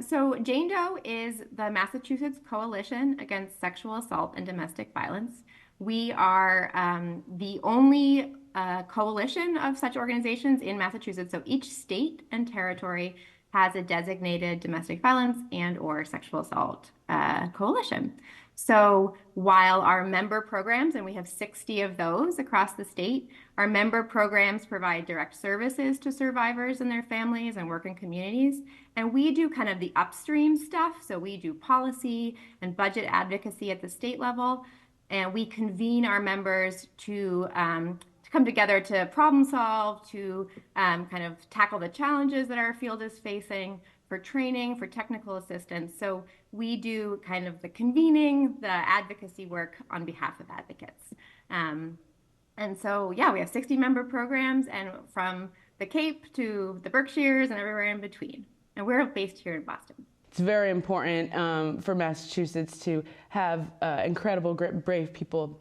So Jane Doe is the Massachusetts Coalition Against Sexual Assault and Domestic Violence. We are the only coalition of such organizations in Massachusetts. So each state and territory has a designated domestic violence and or sexual assault coalition. So while our member programs, and we have 60 of those across the state, our member programs provide direct services to survivors and their families and work in communities. And we do kind of the upstream stuff. So we do policy and budget advocacy at the state level. And we convene our members to come together to problem solve, to kind of tackle the challenges that our field is facing, for training, for technical assistance. So we do kind of the convening, the advocacy work on behalf of advocates. And so, yeah, we have 60 member programs, and from the Cape to the Berkshires and everywhere in between. And we're based here in Boston. It's very important for Massachusetts to have incredible, brave people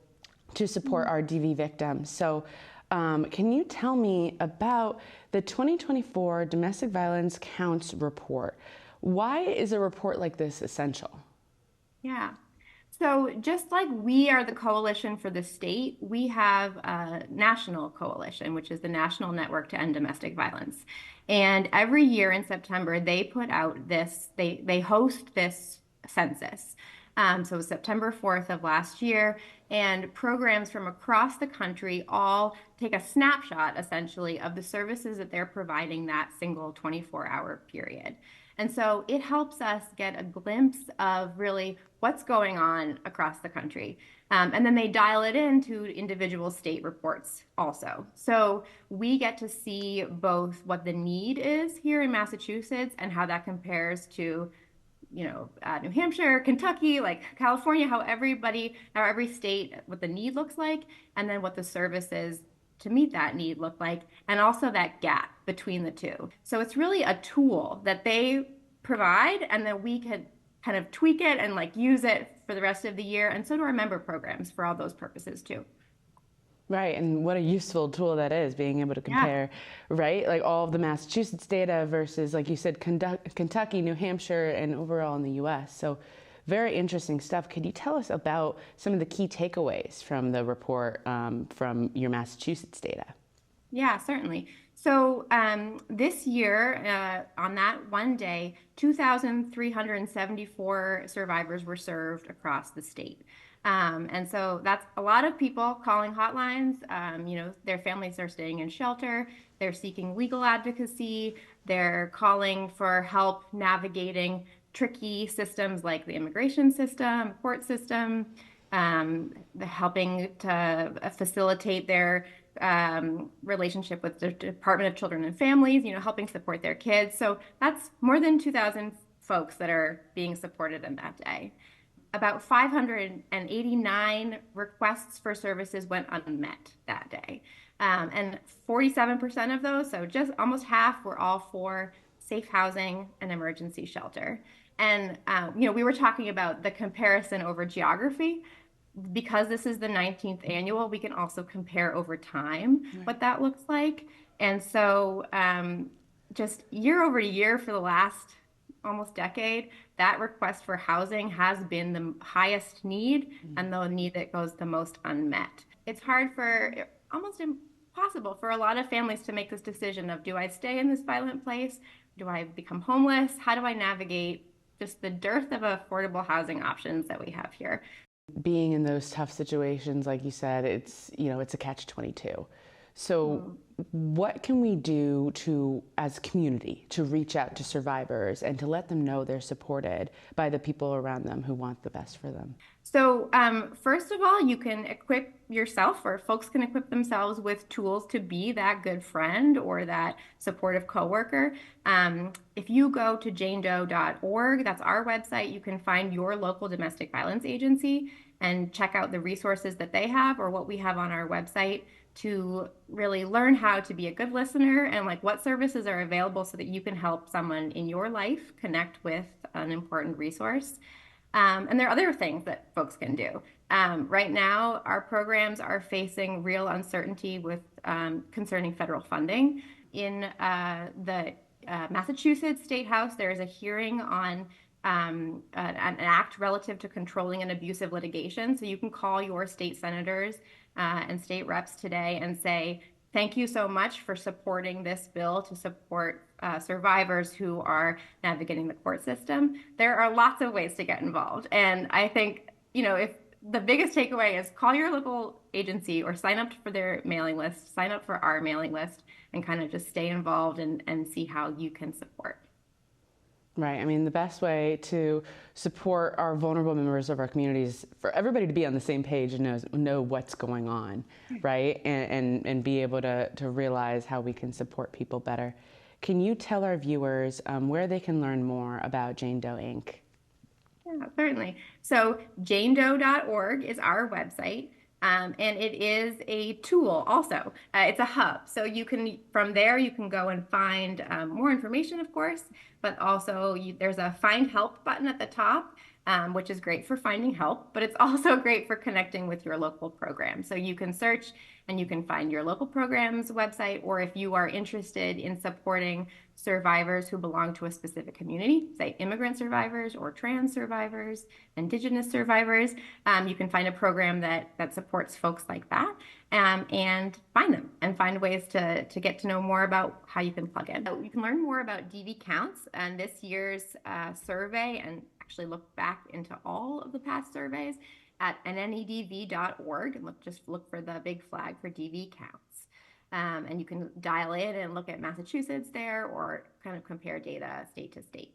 to support our DV victims. So can you tell me about the 2024 Domestic Violence Counts report? Why is a report like this essential? Yeah. So just like we are the coalition for the state, we have a national coalition, which is the National Network to End Domestic Violence. And every year in September, they put out this, they host this census. So it was September 4th of last year, and programs from across the country all take a snapshot, essentially, of the services that they're providing that single 24-hour period. And so it helps us get a glimpse of really what's going on across the country. And then they dial it into individual state reports also. So we get to see both what the need is here in Massachusetts and how that compares to New Hampshire, Kentucky, like California, how every state, what the need looks like, and then what the services to meet that need look like, and also that gap between the two. So it's really a tool that they provide, and then we can kind of tweak it and like use it for the rest of the year. And so do our member programs for all those purposes too. Right, and what a useful tool that is, being able to Yeah. compare, right, like all of the Massachusetts data versus, like you said, Kentucky, New Hampshire, and overall in the U.S. So very interesting stuff. Could you tell us about some of the key takeaways from the report from your Massachusetts data? Yeah, certainly. So this year, on that one day, 2,374 survivors were served across the state. And so that's a lot of people calling hotlines. Their families are staying in shelter, they're seeking legal advocacy, they're calling for help navigating tricky systems like the immigration system, court system, helping to facilitate their relationship with the Department of Children and Families, helping support their kids. So that's more than 2,000 folks that are being supported in that day. About 589 requests for services went unmet that day. And 47% of those, so just almost half, were all for safe housing and emergency shelter. And, we were talking about the comparison over geography. Because this is the 19th annual, we can also compare over time what that looks like. And so just year over year for the last almost decade, that request for housing has been the highest need and the need that goes the most unmet. It's hard almost impossible for a lot of families to make this decision of, do I stay in this violent place? Do I become homeless? How do I navigate just the dearth of affordable housing options that we have here? Being in those tough situations, like you said, it's a catch-22. So what can we do as a community, to reach out to survivors and to let them know they're supported by the people around them who want the best for them? So first of all, you can equip yourself, or folks can equip themselves with tools to be that good friend or that supportive coworker. If you go to janedoe.org, that's our website, you can find your local domestic violence agency and check out the resources that they have or what we have on our website to really learn how to be a good listener and like what services are available so that you can help someone in your life connect with an important resource. And there are other things that folks can do. Right now, our programs are facing real uncertainty with concerning federal funding. In the Massachusetts State House, there is a hearing on an act relative to controlling and abusive litigation. So you can call your state senators and state reps today and say, thank you so much for supporting this bill to support survivors who are navigating the court system. There are lots of ways to get involved. And I think, if the biggest takeaway is call your local agency or sign up for their mailing list, sign up for our mailing list, and kind of just stay involved and see how you can support. Right. I mean, the best way to support our vulnerable members of our communities for everybody to be on the same page and know what's going on, right? And be able to realize how we can support people better. Can you tell our viewers where they can learn more about Jane Doe Inc.? Yeah, certainly. So janedoe.org is our website. And it is a tool also. It's a hub. So from there, you can go and find more information, of course, but also there's a find help button at the top, which is great for finding help, but it's also great for connecting with your local program. So you can search and you can find your local program's website, or if you are interested in supporting survivors who belong to a specific community, say immigrant survivors or trans survivors, Indigenous survivors, you can find a program that supports folks like that, and find them and find ways to get to know more about how you can plug in. So you can learn more about DV Counts and this year's survey, and actually look back into all of the past surveys at nnedv.org, and just look for the big flag for DV Counts. And you can dial in and look at Massachusetts there, or kind of compare data state to state.